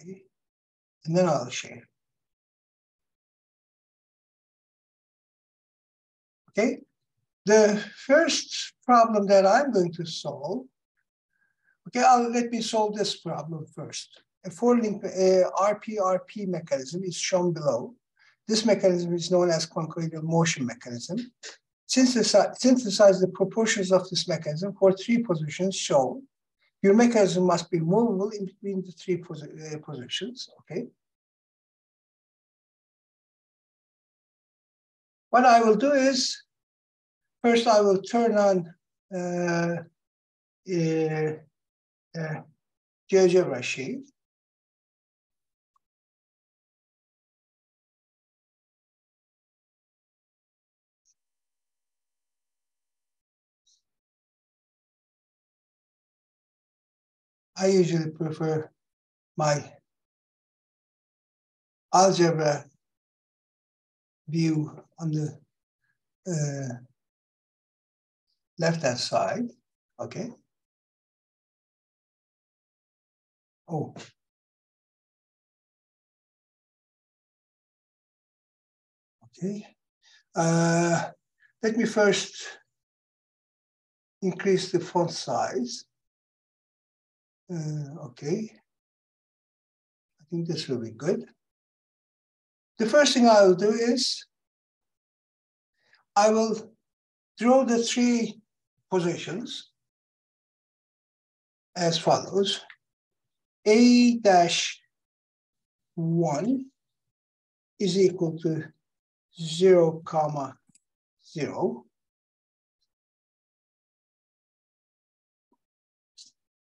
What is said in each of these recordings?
Okay, and then I'll share. Okay, the first problem that I'm going to solve, okay, let me solve this problem first. A four-link RP-RP mechanism is shown below. This mechanism is known as chonchoidal motion mechanism. Synthesize the proportions of this mechanism for three positions shown. Your mechanism must be movable in between the three positions, okay? What I will do is, first I will turn on Geogebra sheet. I usually prefer my algebra view on the left-hand side, okay? Oh. Okay. Let me first increase the font size. Okay. I think this will be good. The first thing I will do is I will draw the three positions as follows. A-1 is equal to 0, 0.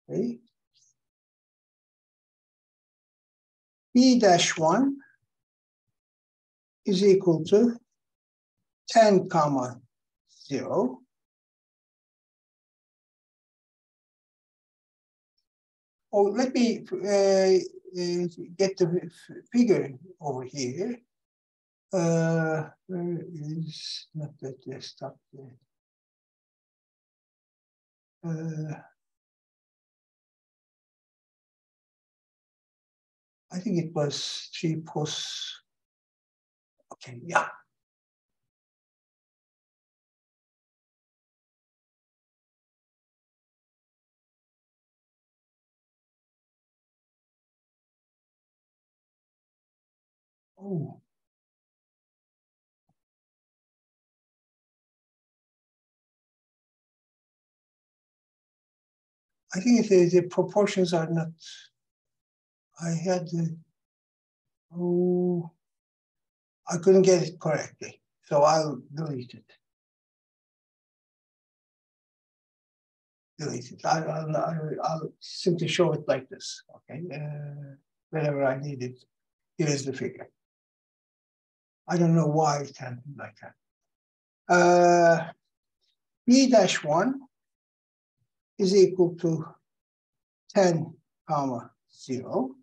Okay. B-1 is equal to 10, 0. Oh, let me get the figure over here. Where is not that desktop there? I think it was 3 posts. Okay, yeah. Oh. I think the proportions are not, I had the, oh, I couldn't get it correctly, so I'll delete it. I'll simply show it like this, okay? Whenever I need it, here is the figure. I don't know why it can't be like that. B-1 is equal to 10, 0.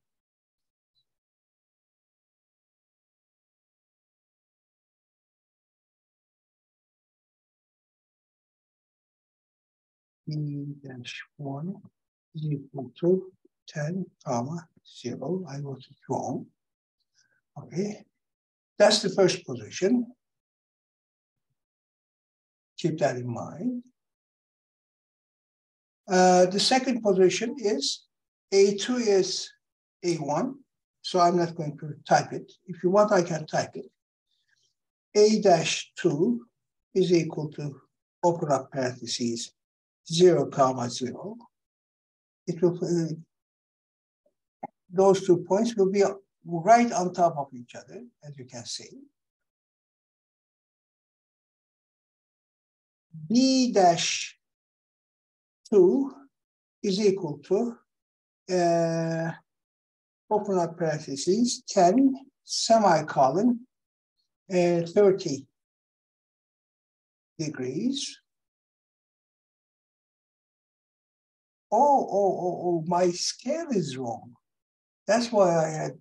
B-1 is equal to 10, 0. I wrote it wrong. Okay, that's the first position. Keep that in mind. The second position is A2 is A1, so I'm not going to type it. If you want, I can type it. A-2 is equal to, open up parentheses, 0, 0. It will, those 2 points will be right on top of each other, as you can see. B-2 is equal to, open up parentheses, 10, semicolon, 30 degrees. Oh, my scale is wrong. That's why I had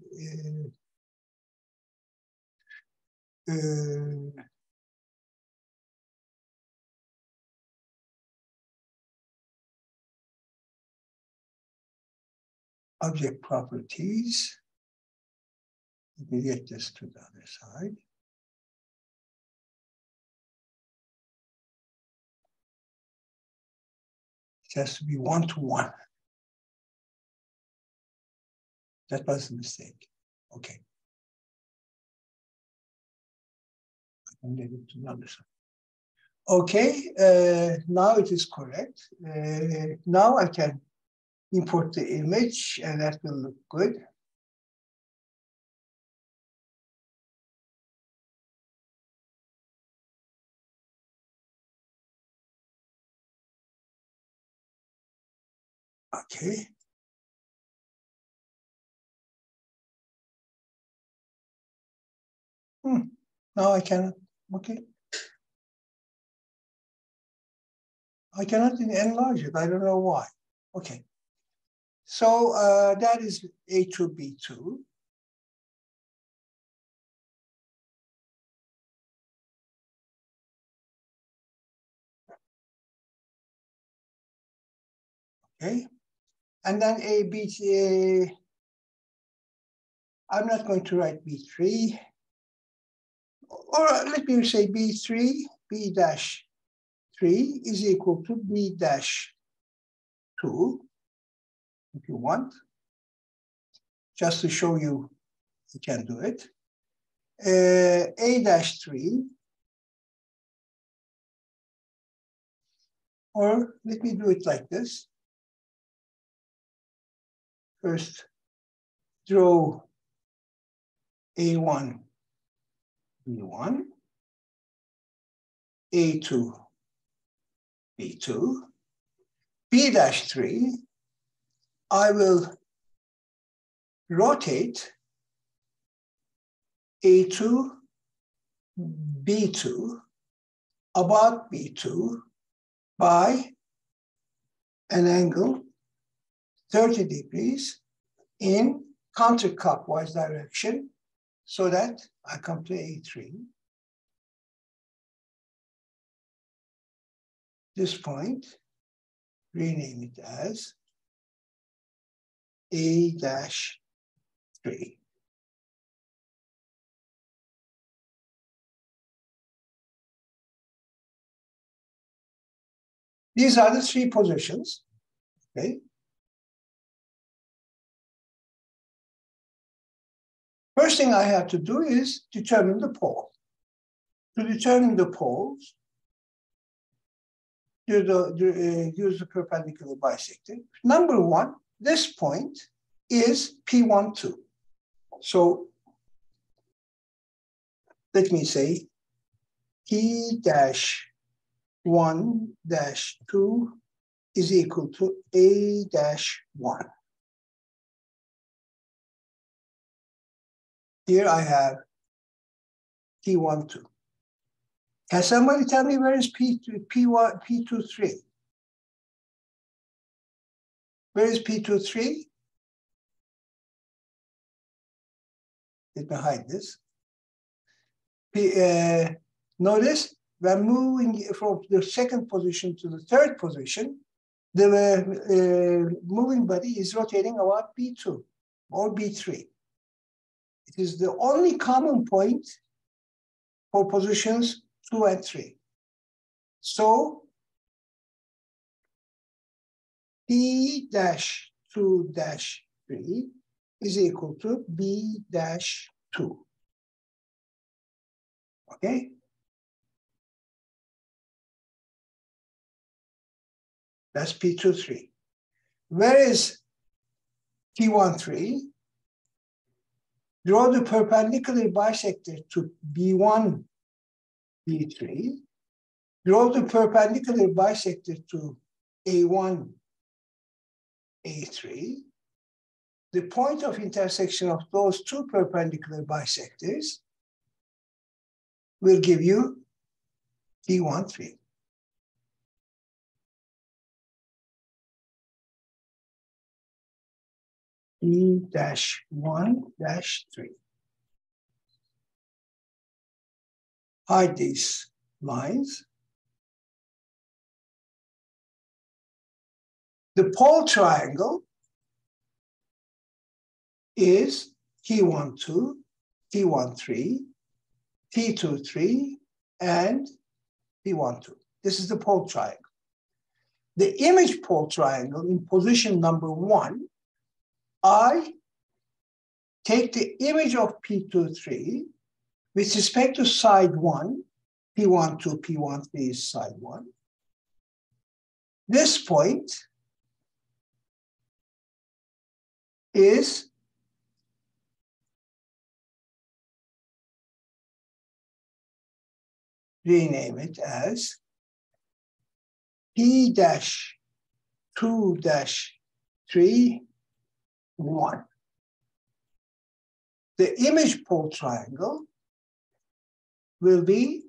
object properties. Let me get this to the other side. It has to be one-to-one. That was a mistake. Okay. I can get it to the other side. Okay, now it is correct. Now I can import the image and that will look good. Okay. Now I cannot, okay. I cannot enlarge it, I don't know why. Okay. So that is A2, B2. Okay. And then A, B, I'm not going to write B3. Or let me say B3, B dash 3 is equal to B dash 2, if you want. Just to show you can do it. A dash 3, or let me do it like this. First, draw A1, B1, A2, B2, B dash 3, I will rotate A2, B2 about B2 by an angle 30 degrees in counterclockwise direction so that I come to A3. This point, rename it as A dash 3. These are the three positions, okay? First thing I have to do is determine the pole. To determine the poles, use the perpendicular bisector. Number one, this point is P12. So let me say P dash 1 dash 2 is equal to A dash 1. Here I have P12. Can somebody tell me where is P1, P23? Where is P23? Let me hide this. Notice when moving from the second position to the third position, the moving body is rotating about B2 or B3. It is the only common point for positions 2 and 3. So P dash 2 dash 3 is equal to B dash 2. Okay? That's P23. Where is P13? Draw the perpendicular bisector to B1, B3. Draw the perpendicular bisector to A1, A3. The point of intersection of those two perpendicular bisectors will give you P13. P-1-3. Hide these lines. The pole triangle is T12, T13, T23, and T12. This is the pole triangle. The image pole triangle in position number 1, I take the image of P23 with respect to side 1, P12, P13 is side 1. This point is rename it as P-2-3, 1. The image pole triangle will be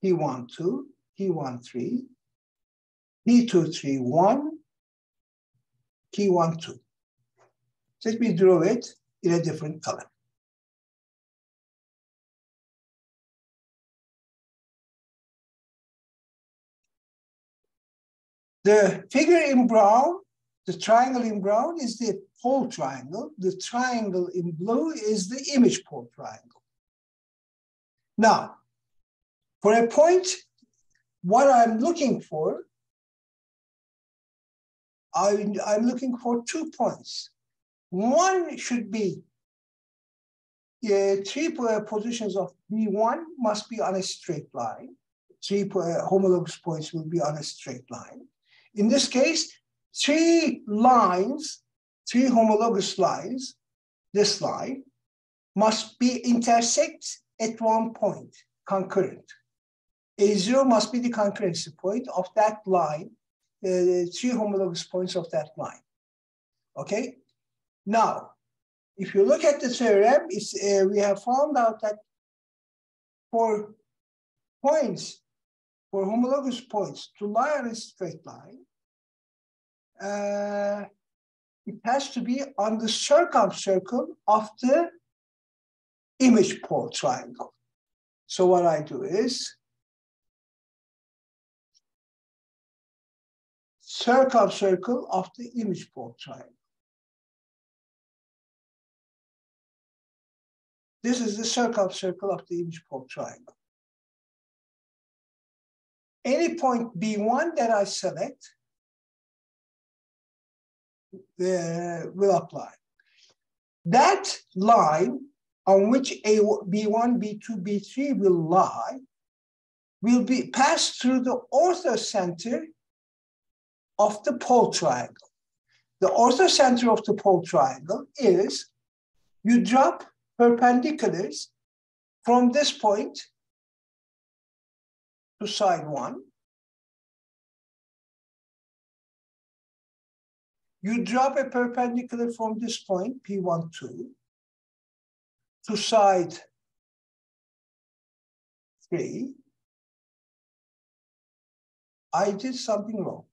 P12, P13, P23, 1, P12. Let me draw it in a different color. The figure in brown, the triangle in brown is the pole triangle. The triangle in blue is the image pole triangle. Now, for a point, what I'm looking for, I'm looking for 2 points. One should be 3 positions of B1 must be on a straight line. 3 homologous points will be on a straight line. In this case, 3 lines, 3 homologous lines, this line, must be intersect at 1 point, concurrent. A0 must be the concurrency point of that line, 3 homologous points of that line. Okay? Now, if you look at the theorem, we have found out that for points, for homologous points to lie on a straight line, it has to be on the circumcircle of the image pole triangle. So what I do is circumcircle of the image pole triangle. This is the circumcircle of the image pole triangle. Any point B1 that I select will apply. That line on which B1, B2, B3 will lie will be passed through the orthocenter of the pole triangle. The orthocenter of the pole triangle is you drop perpendiculars from this point to side 1. You drop a perpendicular from this point, P12, to side 3. I did something wrong.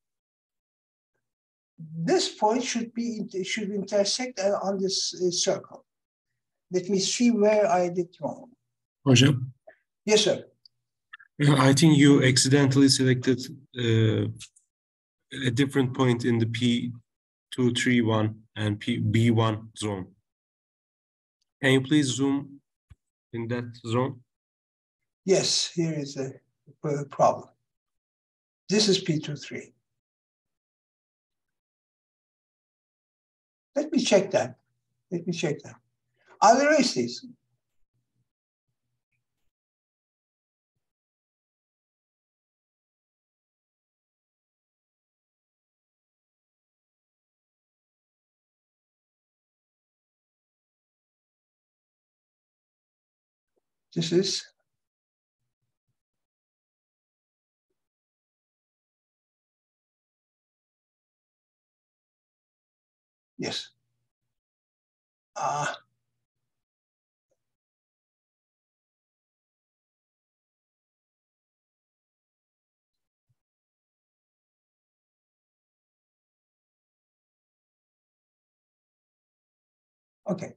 This point should intersect on this circle. Let me see where I did wrong. Hocam. Yes, sir. I think you accidentally selected a different point in the P231 and B1 zone. Can you please zoom in that zone? Yes, here is a problem. This is P23. Let me check that. Let me check that. I'll erase these. This is yes. Okay,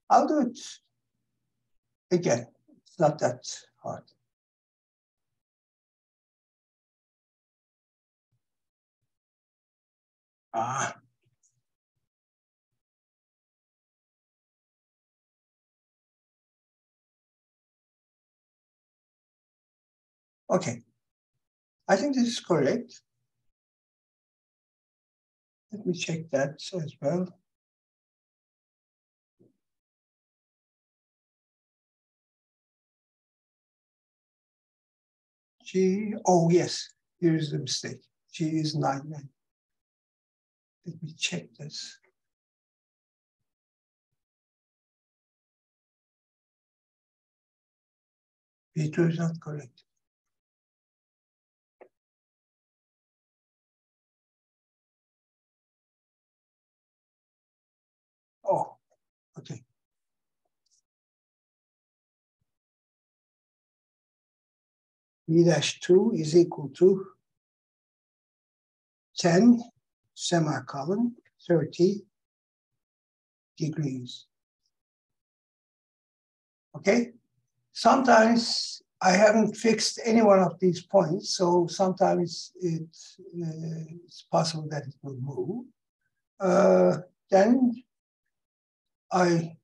I'll do it again. It's not that hard. Okay, I think this is correct. Let me check that as well. G, oh yes, here is the mistake. G is 9, 9. Let me check this. P2 is not correct. Oh, okay. B-2 is equal to 10 semicolon 30 degrees. Okay? Sometimes I haven't fixed any one of these points, so sometimes it's possible that it will move. Then I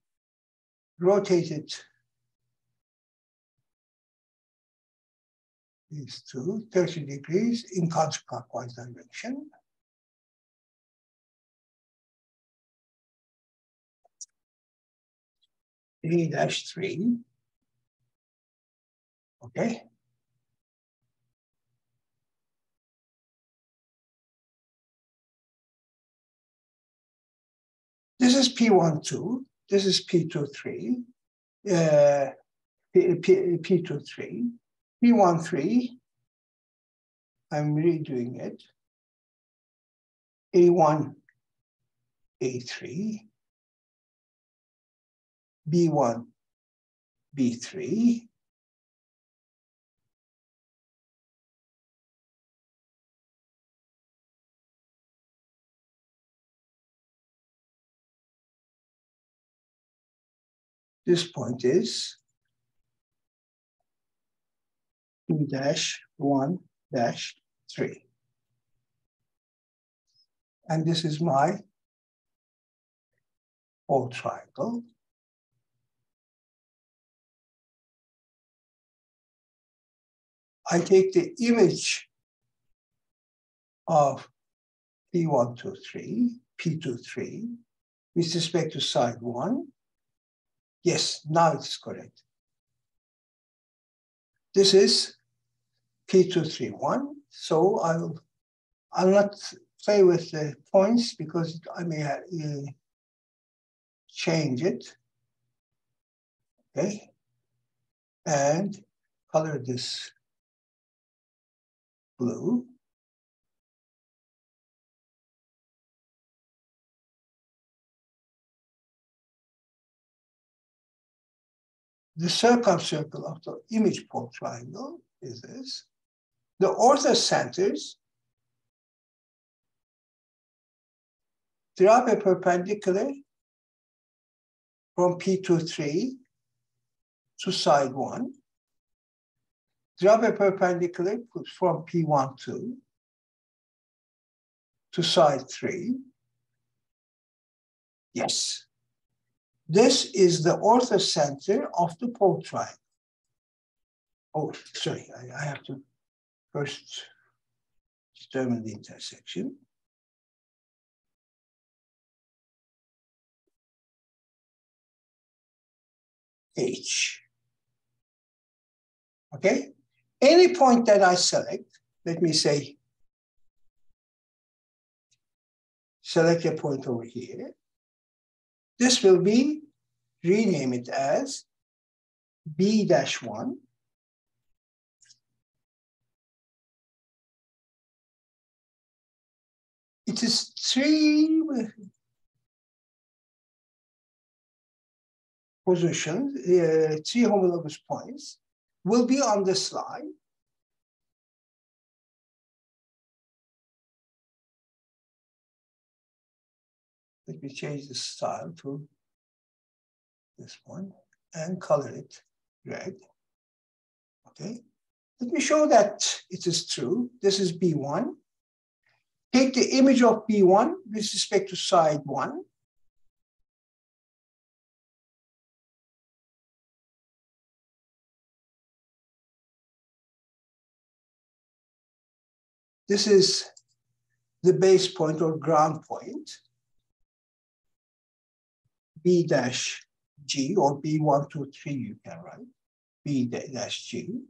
rotated these two 30 degrees in counterclockwise direction. D-3. Okay. This is P12. This is P23. P23. P13. I'm redoing it. A1, A3. B1, B3. This point is P-1-3. And this is my whole triangle. I take the image of P123, P23, with respect to side 1. Yes, now it's correct. This is P231, so I'll not play with the points because I may change it. Okay, and color this blue. The circumcircle of the image pole triangle is this. The orthocenters drop a perpendicular from P23 to side 1. Drop a perpendicular from P12 to side 3. Yes. This is the orthocenter of the pole triangle. Oh, sorry, I have to first determine the intersection. H. Okay? Any point that I select, let me say, select a point over here. This will be, rename it as B-1. It is 3 positions, 3 homologous points will be on the slide. Let me change the style to this one and color it red. Okay. Let me show that it is true. This is B1. Take the image of B1 with respect to side 1. This is the base point or ground point, B dash G, or B1, 2, 3, you can write, B dash G.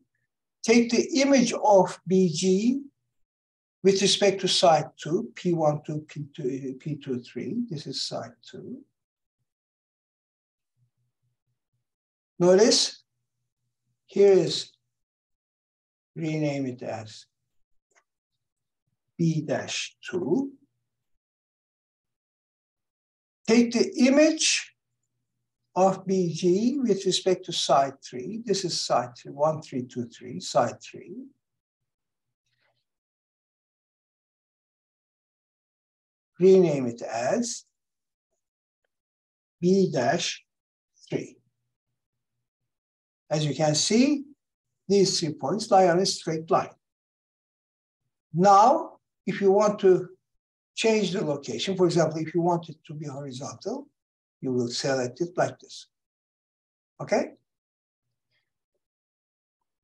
Take the image of BG with respect to side 2, P1, 2, P2, P2, 3. This is side 2. Notice, here is, rename it as B-2. Take the image of BG with respect to side 3. This is side 3, 1, 3, 2, 3, side 3. Rename it as B-3. As you can see, these 3 points lie on a straight line. Now, if you want to change the location, for example, if you want it to be horizontal, you will select it like this. Okay?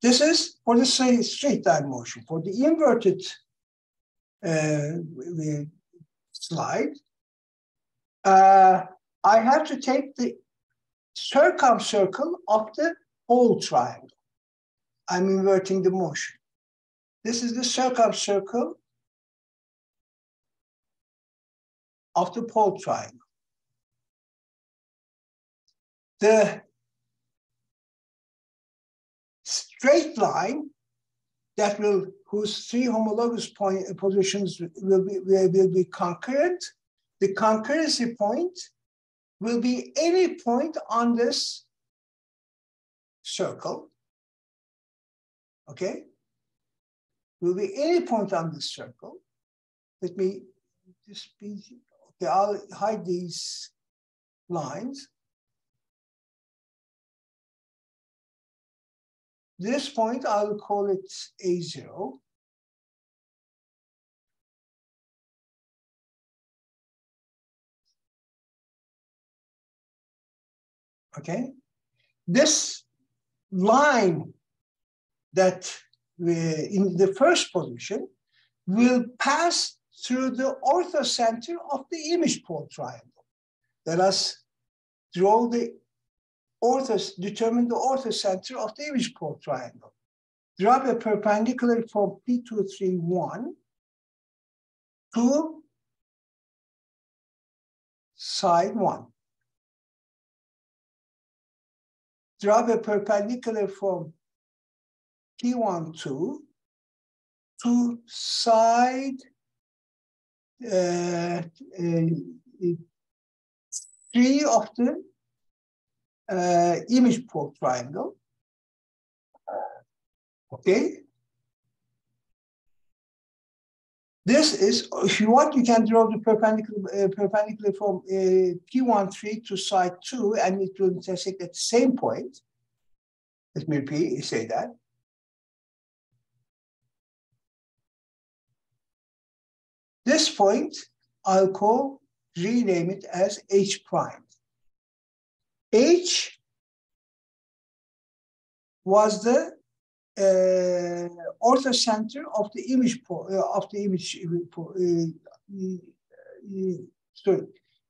This is for the straight line motion. For the inverted slide, I have to take the circumcircle of the whole triangle. I'm inverting the motion. This is the circumcircle of the pole triangle. The straight line that will, whose 3 homologous positions will be concurrent, the concurrency point will be any point on this circle. Okay? Will be any point on this circle. Let me just be, okay, I'll hide these lines. This point, I'll call it A0. Okay? This line that in the first position will pass through the orthocenter of the image pole triangle. Let us draw the determine the orthocenter of the image pole triangle. Drop a perpendicular from P231 to side 1. Drop a perpendicular from P12 to side 3 of the image pole triangle. Okay. This is, if you want, you can draw the perpendicular from P13 to side 2, and it will intersect at the same point. Let me repeat, say that. This point, I'll rename it as H prime. H was the orthocenter of the image sorry,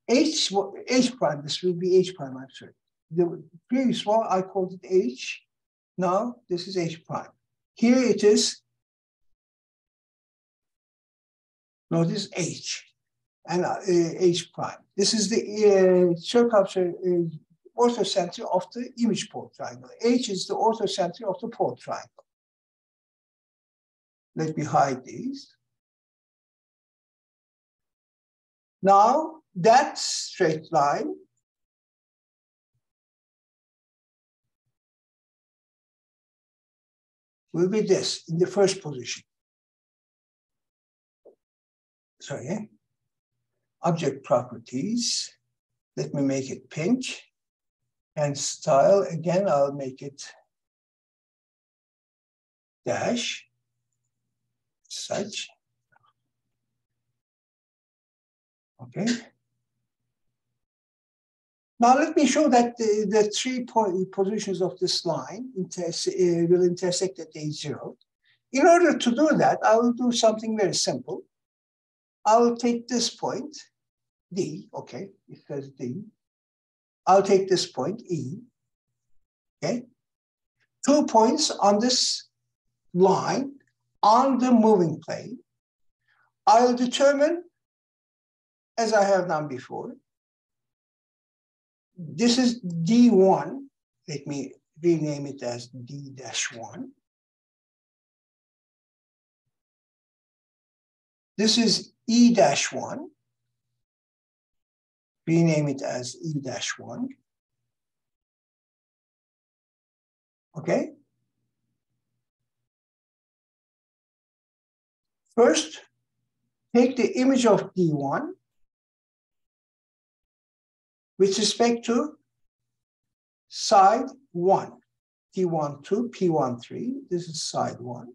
H prime. This will be H prime. I'm sorry. The previous one I called it H. Now this is H prime. Here it is. Notice H and H prime. This is the orthocenter of the image pole triangle. H is the orthocenter of the pole triangle. Let me hide these. Now, that straight line will be this in the first position. Sorry. Object properties. Let me make it pink. And style, again, I'll make it dash, such. Okay. Now let me show that the 3 positions of this line will intersect at A0. In order to do that, I will do something very simple. I will take this point, D, okay, it says D. I'll take this point, E, okay? 2 points on this line on the moving plane. I'll determine, as I have done before, this is D1. Let me rename it as D-1. This is E-1. Rename it as E-1. Okay? First, take the image of D1 with respect to side 1. P12, P13, this is side 1.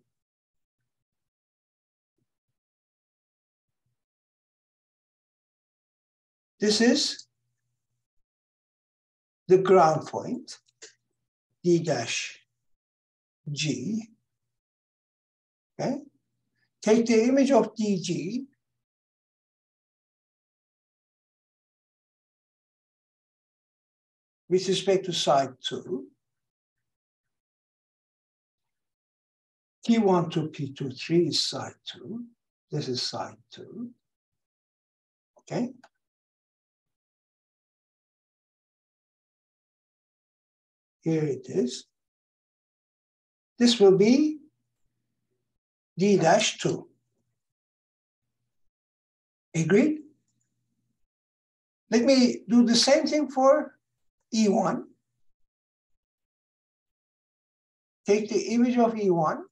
This is the ground point, D-G. Okay? Take the image of DG with respect to side 2. P12, P23 is side 2. This is side 2. Okay? Here it is. This will be D-2. Agreed? Let me do the same thing for E1. Take the image of E1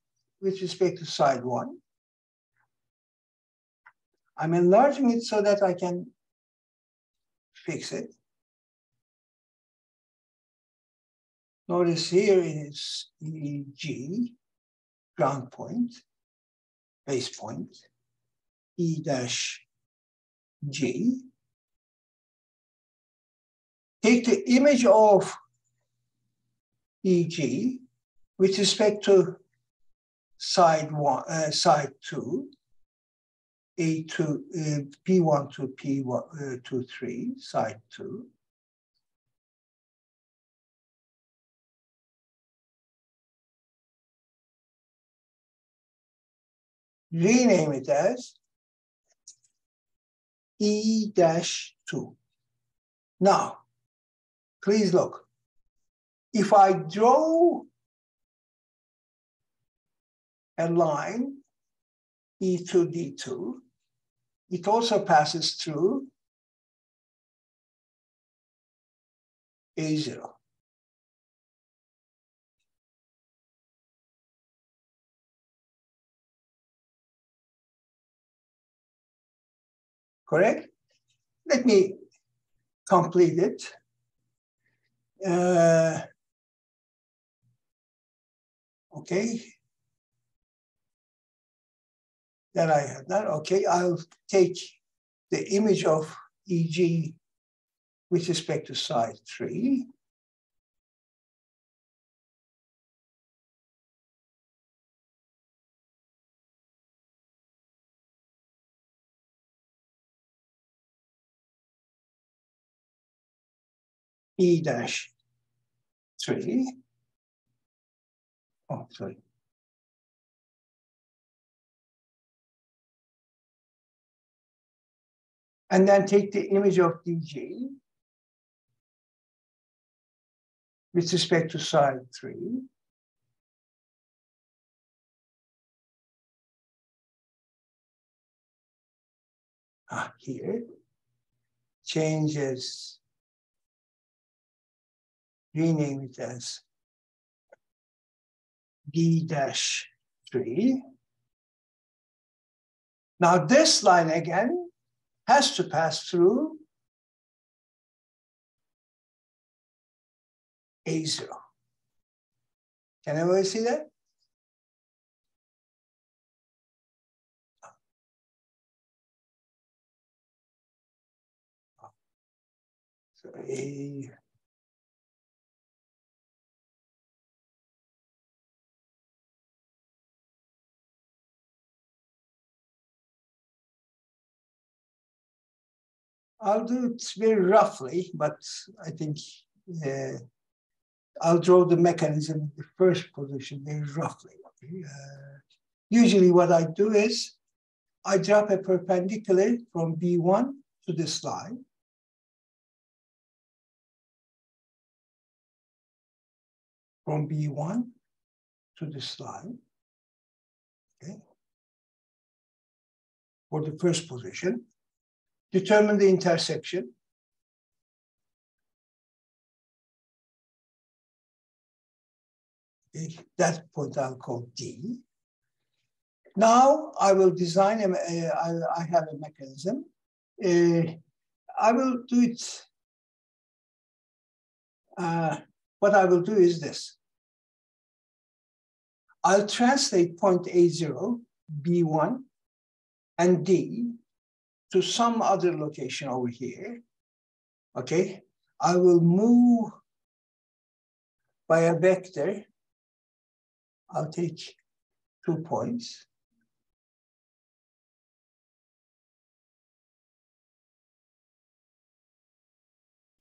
with respect to side 1. I'm enlarging it so that I can fix it. Notice here is EG, ground point, base point, E-G. Take the image of EG with respect to side 2, A2, P1 to P23, side 2. Rename it as E-2. Now, please look. If I draw a line E2, D2, it also passes through A0. Correct? Let me complete it. Okay. That I have done. Okay, I'll take the image of EG with respect to side 3. E-3. Oh, sorry. And then take the image of DG with respect to side 3. Here, changes, rename it as D-3. Now this line again has to pass through A0. Can everybody see that? So A. I'll do it very roughly, but I think I'll draw the mechanism in the first position very roughly. Okay? Usually what I do is I drop a perpendicular from B1 to this line. From B1 to this line. Okay. For the first position. Determine the intersection. Okay. That point I'll call D. Now I will design, I have a mechanism. I will do it. What I will do is this. I'll translate point A0, B1, and D to some other location over here. Okay, I will move by a vector. I'll take 2 points.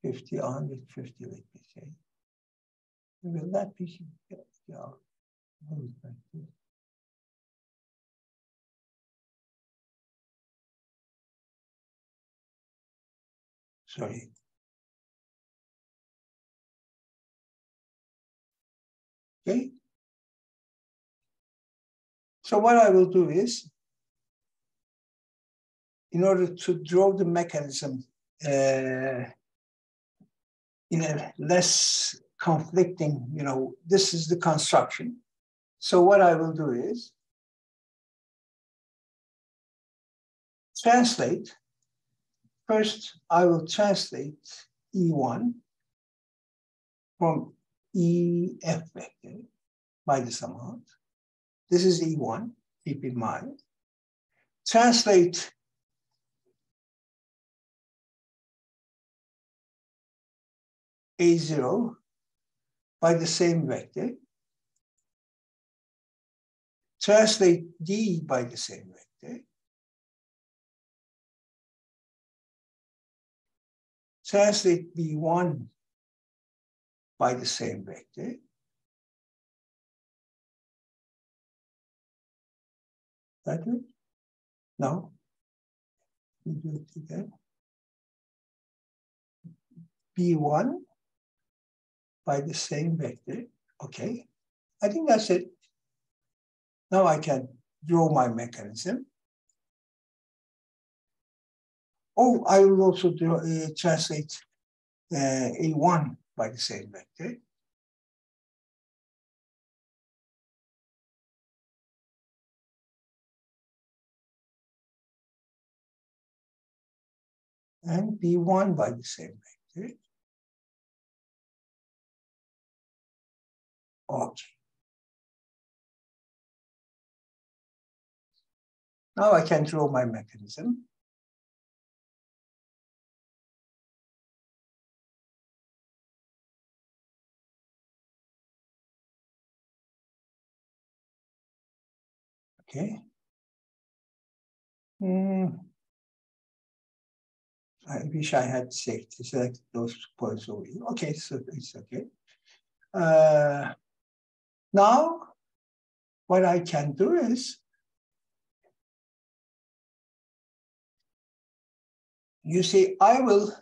$50, $150, let me say. Will that be? Yeah. Sorry. Okay. So what I will do is, in order to draw the mechanism in a less conflicting, this is the construction. So what I will do is translate. First, I will translate E1 from EF vector by this amount. This is E1, keep in mind. Translate A0 by the same vector. Translate D by the same vector. Translate B1 by the same vector. That it? No. We do it again. B1 by the same vector. Okay. I think that's it. Now I can draw my mechanism. Oh, I will also translate A1 by the same vector. And B1 by the same vector. Okay. Now I can draw my mechanism. Okay. I wish I had selected those points over here. Okay, so it's okay. Now, what I can do is, you see, I will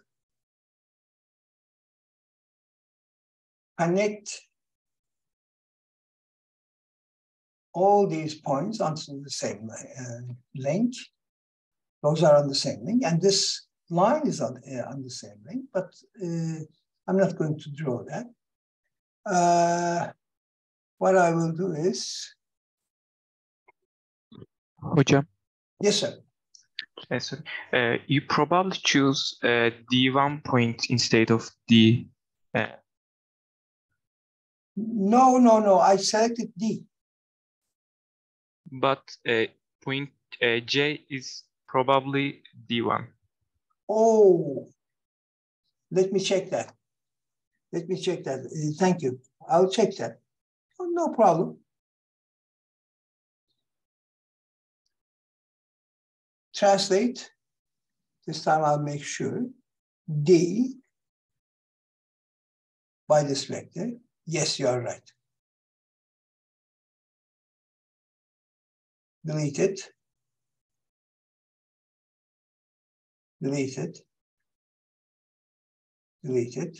connect all these points onto the same link. Those are on the same link, and this line is on the same link, but I'm not going to draw that. What I will do is... Hocam. Yes, sir. Yes, sir. You probably choose D1 point instead of D. No. I selected D. But point J is probably D1. Oh, let me check that. Thank you. I'll check that. Oh, no problem. Translate This time I'll make sure D by this vector. Yes, you are right. Delete it. Delete it. Delete it.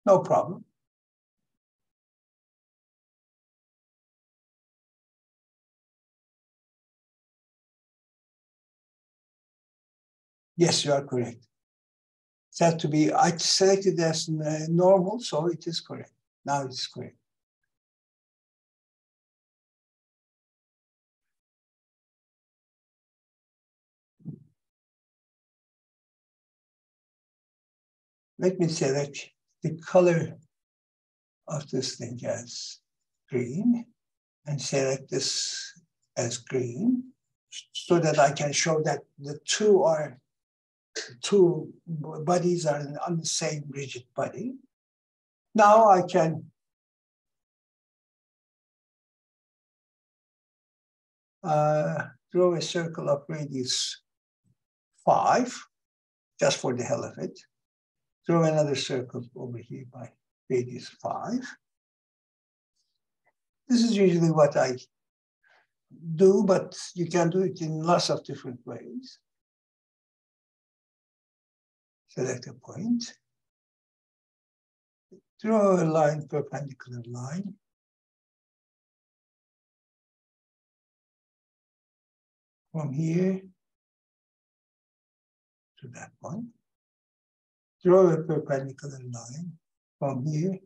No problem. Yes, you are correct. It's had to be, I selected as normal, so it is correct. Now it's correct. Let me select the color of this thing as green and select this as green so that I can show that the two bodies are on the same rigid body. Now I can draw a circle of radius 5, just for the hell of it. Draw another circle over here by radius 5. This is usually what I do, but you can do it in lots of different ways. Select a point. Draw a line, perpendicular line. From here to that point. Draw a perpendicular line from here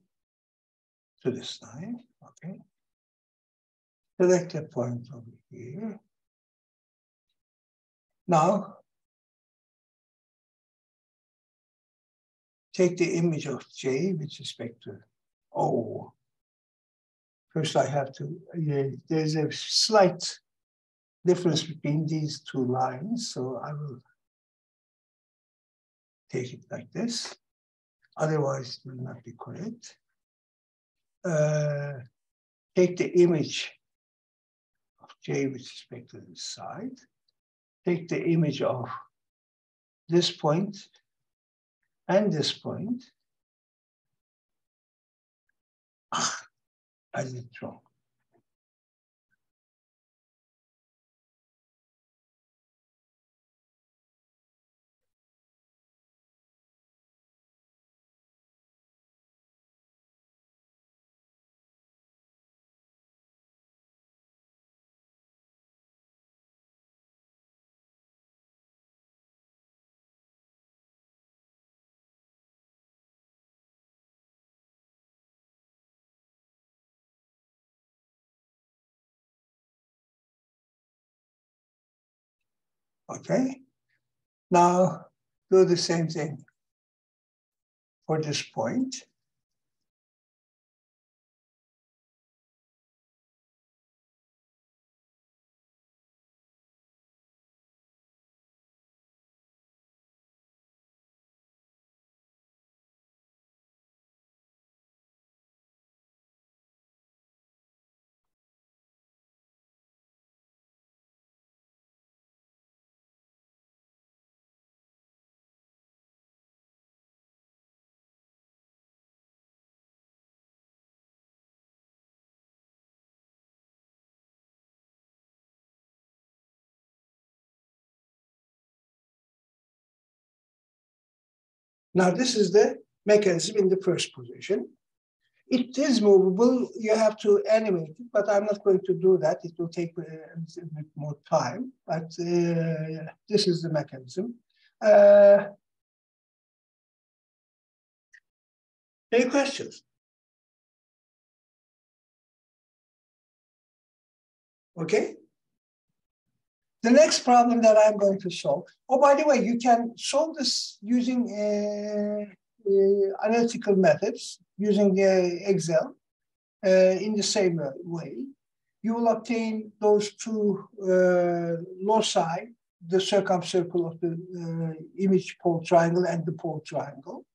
to this line, okay? Select a point over here. Now, take the image of J with respect to O. First I have to, there's a slight difference between these two lines, so I will take it like this. Otherwise, it will not be correct. Take the image of J with respect to this side. Take the image of this point and this point. I did it wrong. Okay, now do the same thing for this point. Now this is the mechanism in the first position. It is movable, you have to animate it, but I'm not going to do that. It will take a bit more time, but this is the mechanism. Any questions? Okay. The next problem that I'm going to solve. Oh, by the way, you can solve this using analytical methods, using the Excel in the same way. You will obtain those two loci, the circumcircle of the image pole triangle and the pole triangle.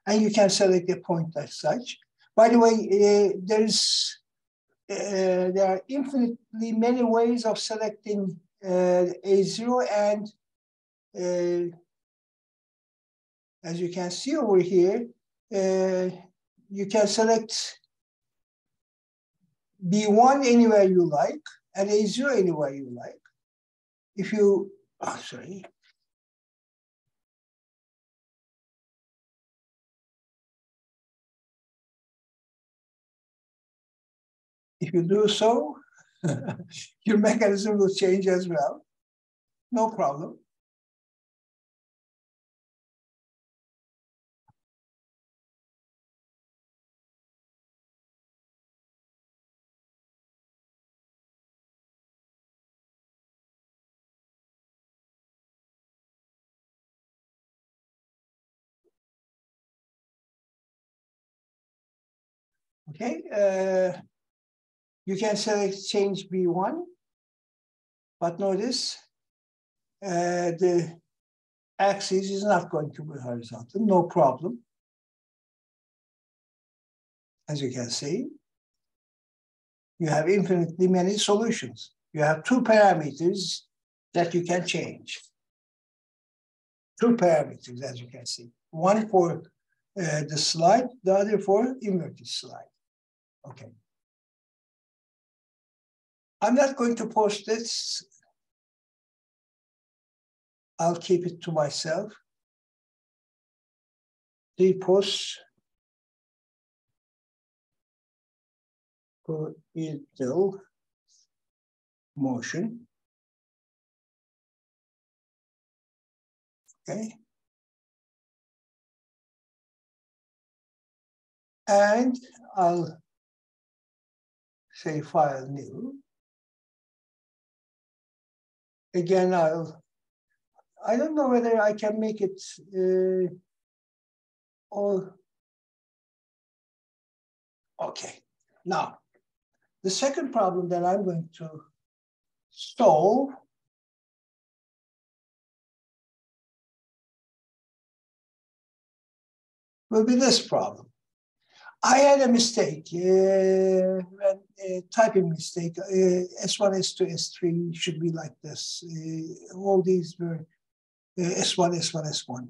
And you can select a point as such. By the way, there are infinitely many ways of selecting A0 and as you can see over here, you can select B1 anywhere you like and A0 anywhere you like. If you, sorry. If you do so, your mechanism will change as well. No problem. Okay, you can select change B1, but notice the axis is not going to be horizontal, no problem. As you can see, you have infinitely many solutions. You have two parameters that you can change. Two parameters, as you can see. One for the slide, the other for inverted slide. Okay. I'm not going to post this. I'll keep it to myself. The posts chonchoidal motion. Okay. And I'll say file new. Again, I don't know whether I can make it all. Okay, now, the second problem that I'm going to solve will be this problem. I had a mistake, typing mistake. S1, S2, S3 should be like this. All these were S1, S1, S1.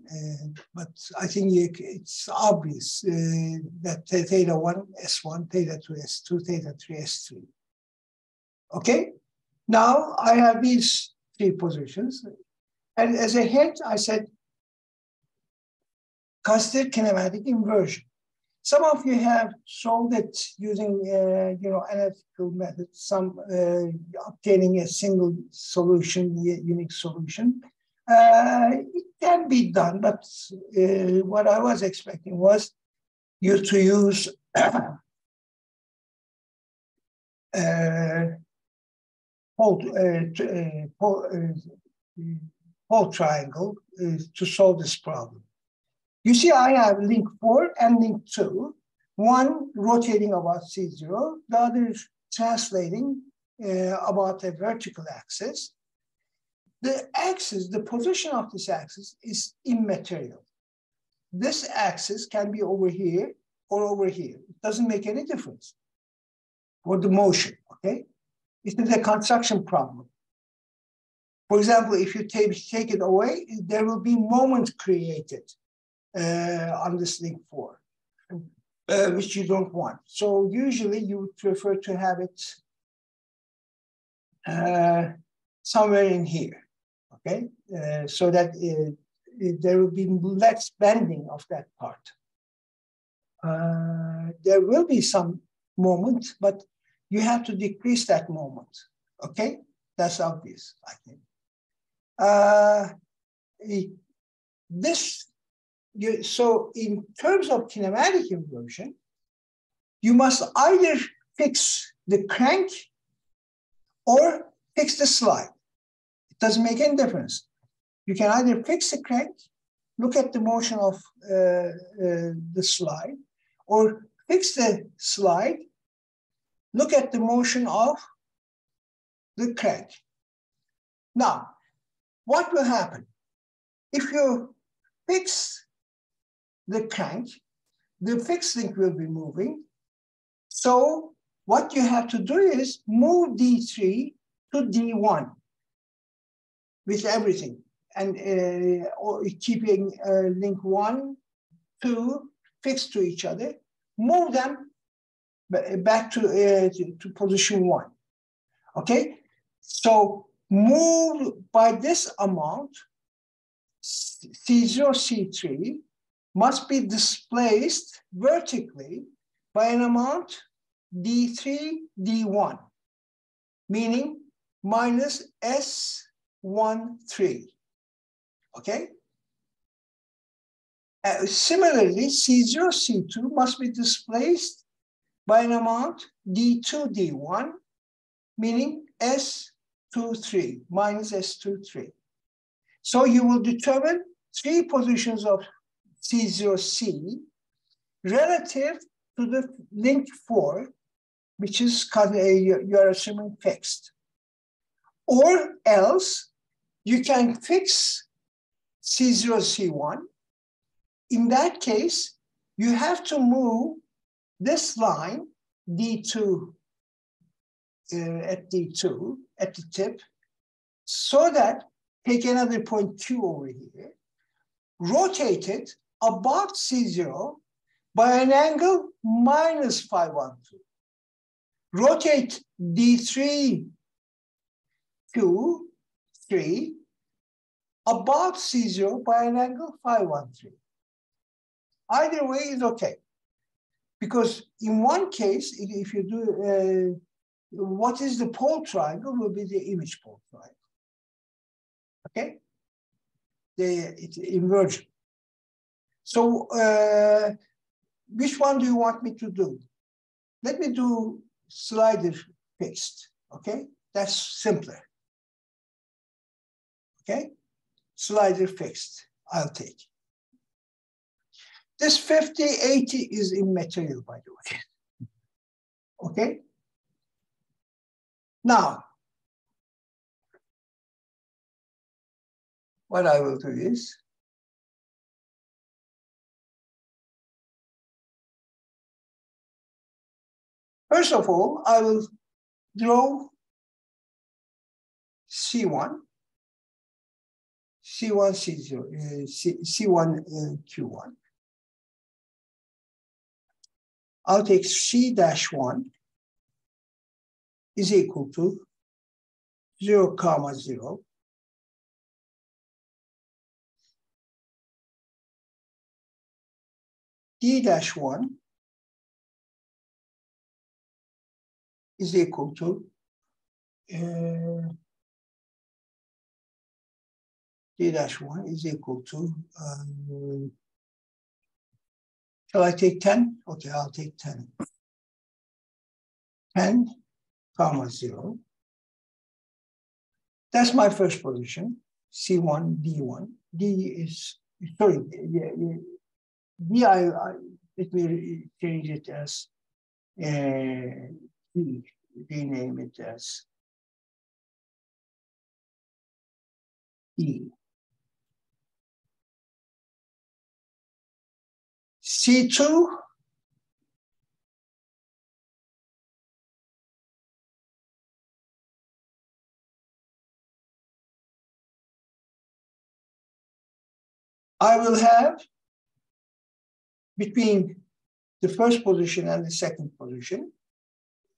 But I think it's obvious that theta 1, S1, theta 2, S2, theta 3, S3. Okay? Now I have these three positions. And as a hint, I said, consider kinematic inversion. Some of you have solved it using, analytical methods, some obtaining a single solution, unique solution. It can be done, but what I was expecting was you to use whole triangle to solve this problem. You see, I have link 4 and link 2, one rotating about C0, the other translating about a vertical axis. The axis, the position of this axis is immaterial. This axis can be over here or over here. It doesn't make any difference for the motion, okay? It is a construction problem. For example, if you take it away, there will be moment created on this link 4, which you don't want. So usually you would prefer to have it somewhere in here, okay? So that there will be less bending of that part. There will be some moment, but you have to decrease that moment, okay? That's obvious, I think. So in terms of kinematic inversion, you must either fix the crank or fix the slide. It doesn't make any difference. You can either fix the crank, look at the motion of the slide, or fix the slide, look at the motion of the crank. Now, what will happen? If you fix the crank, the fixed link will be moving. So what you have to do is move D3 to D1. with everything, and or keeping link 1, 2 fixed to each other, move them back to position 1. Okay, so move by this amount, C0, C3 must be displaced vertically by an amount D3, D1, meaning minus S13. Okay? Similarly, C0, C2 must be displaced by an amount D2, D1, meaning S23, minus S23. So you will determine 3 positions of C0C relative to the link 4, which is you are assuming fixed. Or else you can fix C0, C1. In that case, you have to move this line, D2, at D2, at the tip, so that, take another point Q over here, rotate it about C0 by an angle minus 512. Rotate D3, Q3 about C0 by an angle 513. Either way is okay. Because in one case, if you do, what is the pole triangle will be the image pole triangle. Okay? It's inversion. So which one do you want me to do? Let me do slider fixed, okay? That's simpler. Okay? Slider fixed, I'll take. This 50, 80 is immaterial, by the way. Okay? Now, what I will do is, first of all, I will draw C1, C1, C0, C1, Q1. I'll take C-1 is equal to 0, 0. D-1 is equal to D-1 is equal to, shall I take 10? Okay, I'll take 10. 10, 0. That's my first position, C1, D1. D is, sorry, D, let me change it as D, rename it as E. C2 I will have between the first position and the second position.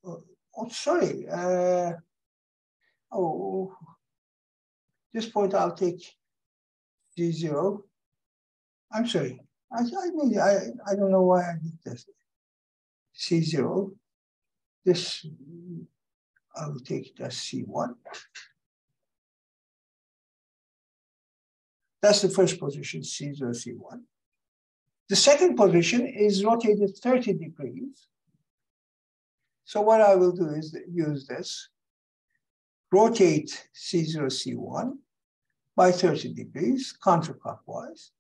Oh, sorry. This point I'll take D0. I'm sorry. I don't know why I did this. C0. This I will take it as C1. That's the first position, C0, C1. The second position is rotated 30 degrees. So what I will do is use this. Rotate C0, C1 by 30 degrees, counterclockwise.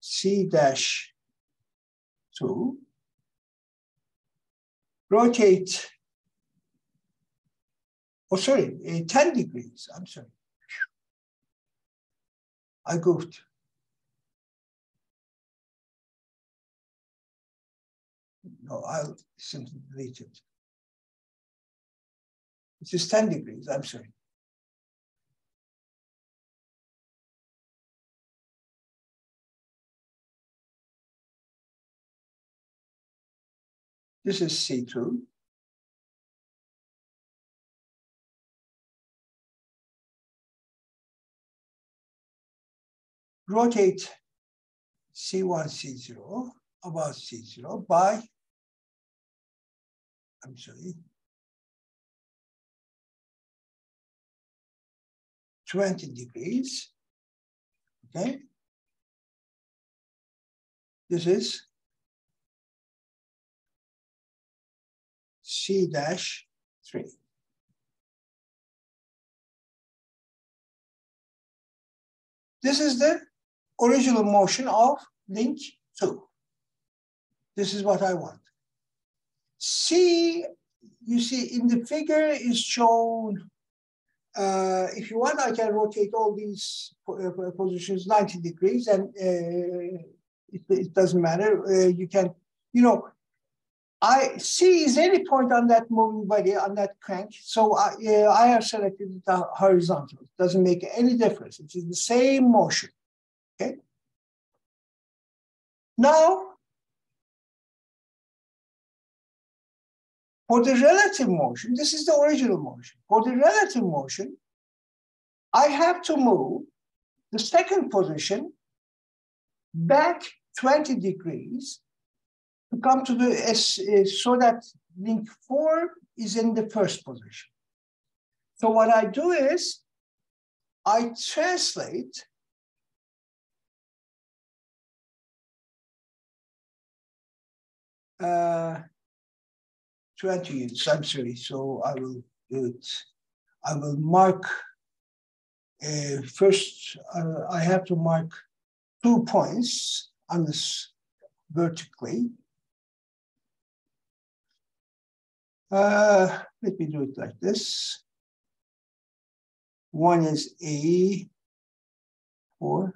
C-2. Rotate, 10 degrees, I'm sorry. I goofed. No, I'll simply delete it. It is 10 degrees, I'm sorry. This is C2. Rotate C1, C0, about C0 by, I'm sorry, 20 degrees, okay? This is C-3. This is the original motion of link 2. This is what I want. C, you see in the figure is shown, if you want, I can rotate all these positions 90 degrees and it doesn't matter. You can, you know, C is any point on that moving body, on that crank. So I have selected the horizontal. It doesn't make any difference. It is the same motion, okay? Now, for the relative motion, this is the original motion. For the relative motion, I have to move the second position back 20 degrees to come to the S, so that link 4 is in the first position. So what I do is I translate uh, 20 units, I'm sorry, so I will do it. I will mark, first I have to mark 2 points on this vertically. Let me do it like this. One is A for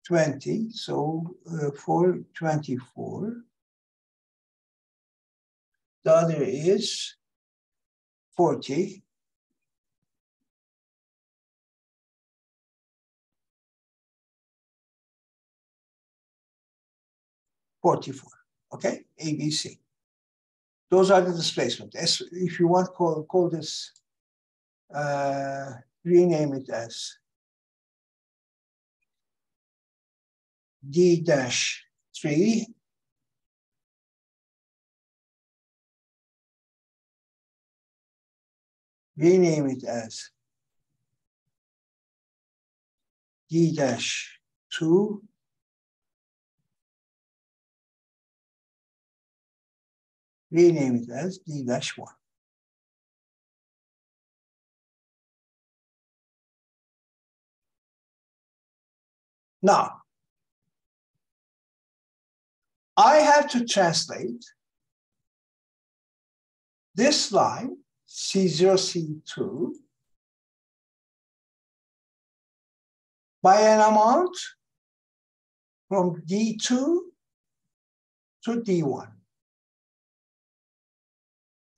20, so for 24. The other is 40. Okay, A, B, C. Those are the displacement. As if you want, call this, rename it as D-3. Rename it as D-2. Rename it as D-1. Now, I have to translate this line, C0, C2, by an amount from D2 to D1.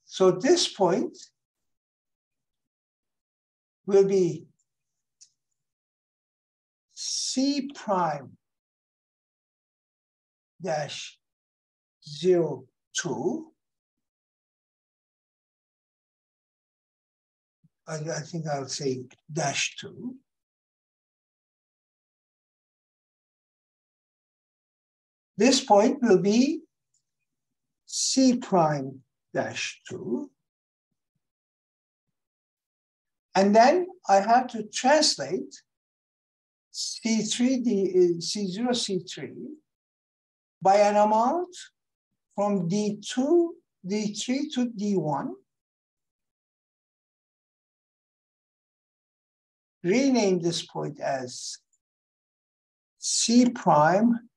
So this point will be C prime dash 0, 2. I think I'll say dash 2. This point will be C prime dash 2. And then I have to translate C0, C3 by an amount from D3 to D1. Rename this point as C prime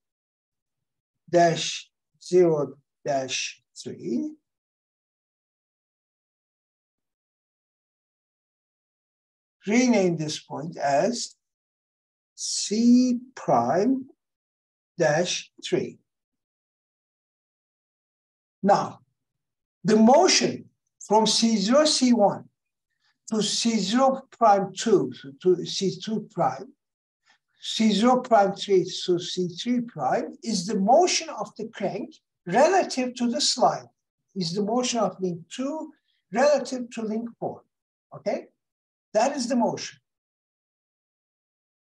dash 0 dash 3. Rename this point as C prime dash 3. Now, the motion from C0, C1 to C0 prime 2 to C2 prime, C0 prime 3 to C3 prime is the motion of the crank relative to the slide, is the motion of link 2 relative to link 4, okay? That is the motion.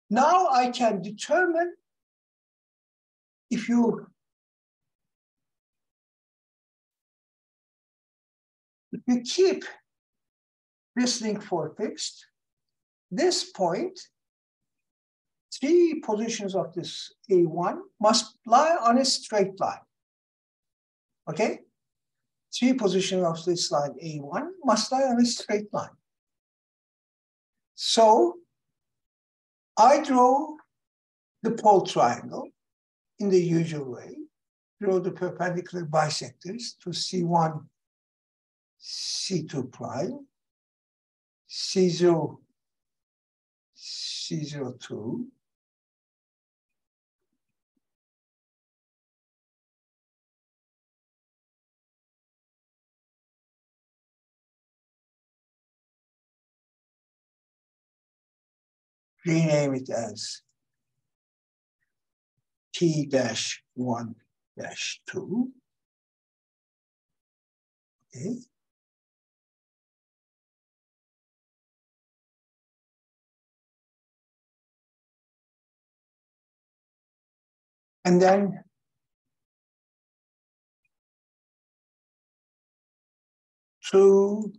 Now I can determine if you keep this link 4 fixed, this point, 3 positions of this A1 must lie on a straight line, okay? 3 positions of this line A1 must lie on a straight line. So I draw the pole triangle in the usual way, draw the perpendicular bisectors to C1, C2 prime, C0, C02, rename it as T-1-2, okay? And then two,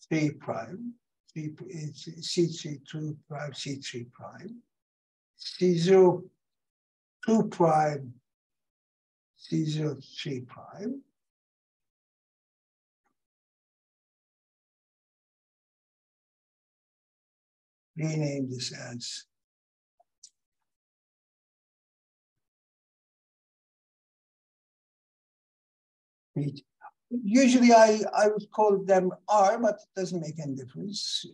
3 prime, C3, 2 prime, C3 prime, C0, 2 prime, C0, 3 prime, rename this as usually I would call them R, but it doesn't make any difference.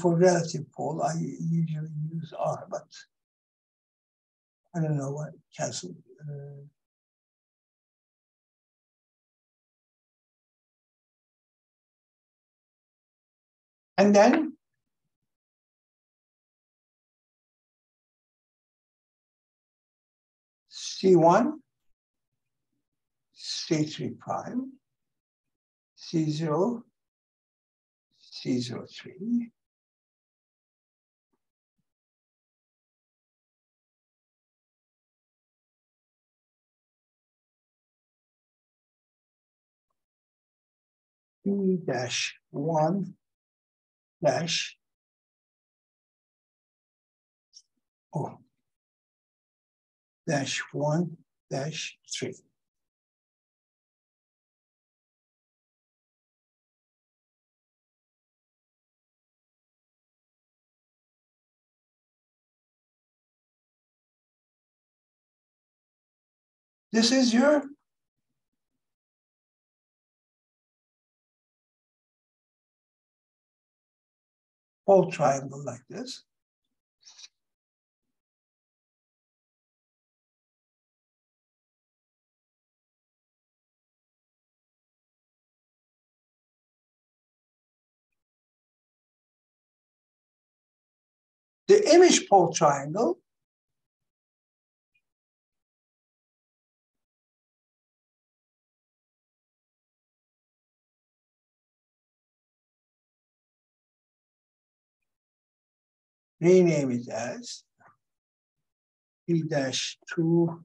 For relative pole, I usually use R, but I don't know what cancel. And then C1, C3 prime, C0, C03, P-1 dash O dash 1 dash 3. This is your pole triangle like this. The image pole triangle rename it as P-2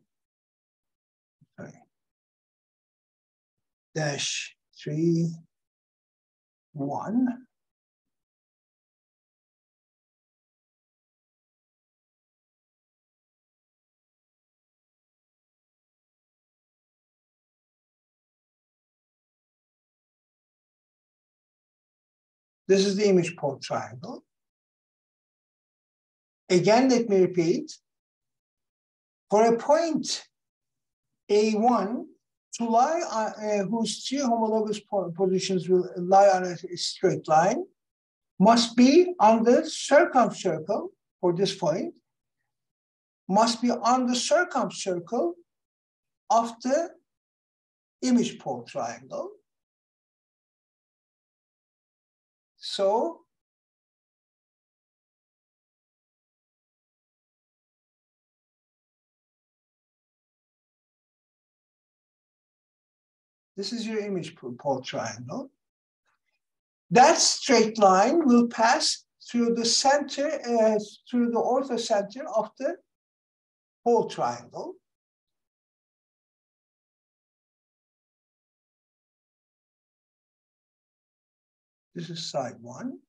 dash 3 1 This is the image pole triangle. Again, let me repeat. For a point A1 to lie, whose 3 homologous positions will lie on a straight line, must be on the circumcircle for this point, must be on the circumcircle of the image pole triangle. So this is your image pole triangle. That straight line will pass through the center, through the orthocenter of the pole triangle. This is side one.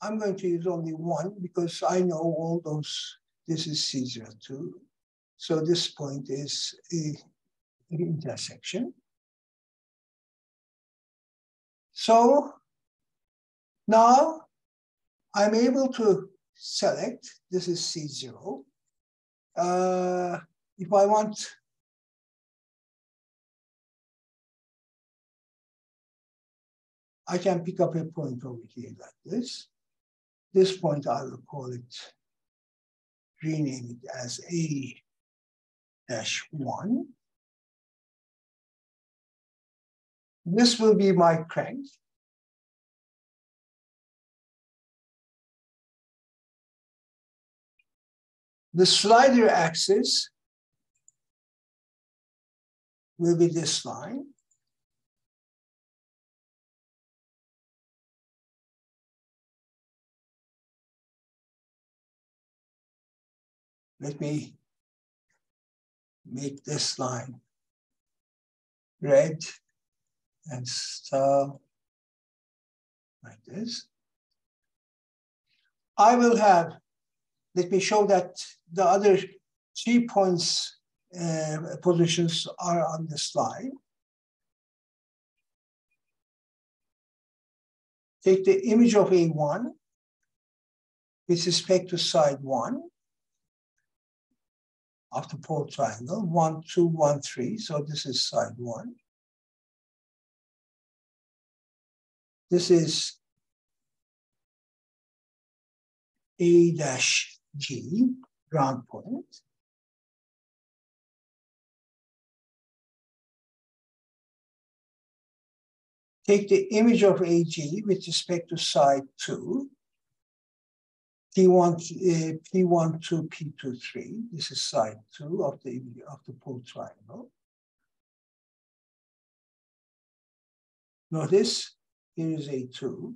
I'm going to use only one because I know all those. This is C02. So this point is an intersection. So now I'm able to select, this is C0. If I want, I can pick up a point over here like this. This point, I will call it, rename it as A-1. This will be my crank. The slider axis will be this line. Let me make this line red and star like this. I will have, let me show that the other 3 points positions are on the slide. Take the image of A1 with respect to side 1 of the pole triangle, 1, 2, 1, 3. So this is side 1. This is A-G, ground point. Take the image of AG with respect to side 2, P1 to P2, 3. This is side 2 of the pole triangle. Notice here is A2.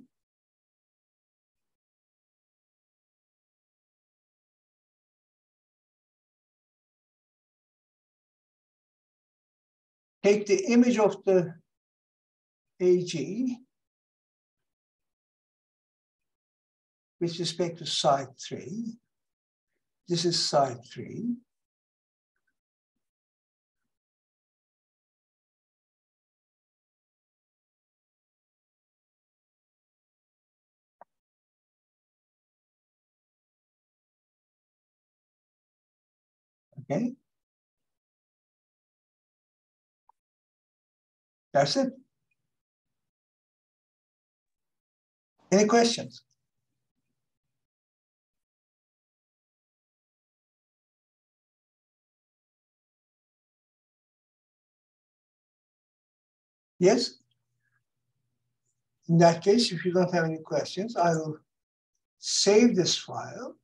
Take the image of the AG with respect to side 3. This is side 3. Okay. That's it. Any questions? Yes? In that case, if you don't have any questions, I will save this file.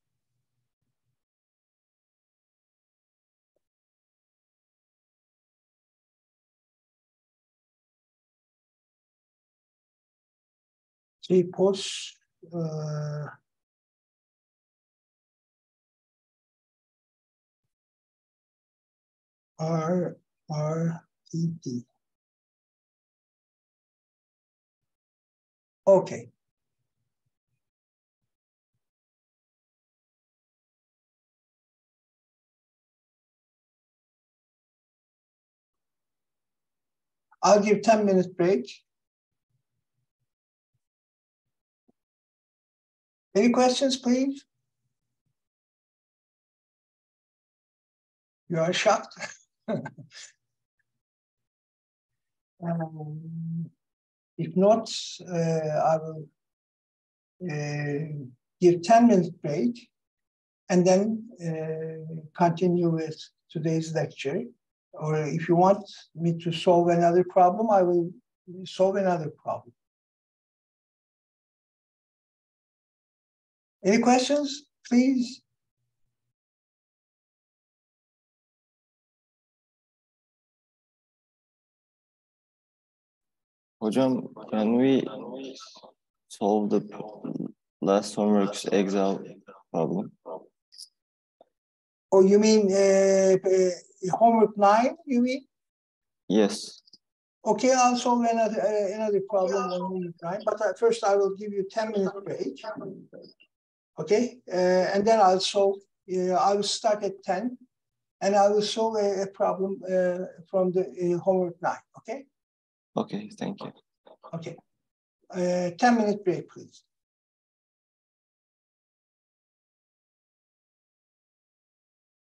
See, post RRTT. Okay. I'll give 10-minute break. Any questions, please? You are shocked. If not, I will give 10-minute break and then continue with today's lecture. Or if you want me to solve another problem, I will solve another problem. Any questions, please? Hocam, can we solve the last homework's exile problem? Oh, you mean homework 9, you mean? Yes. Okay, I'll solve another problem on homework 9, but first I will give you 10-minute break. Okay, and then I'll solve, I will start at 10, and I will solve a problem from the homework 9, okay? Okay, thank you. Okay, 10-minute break, please.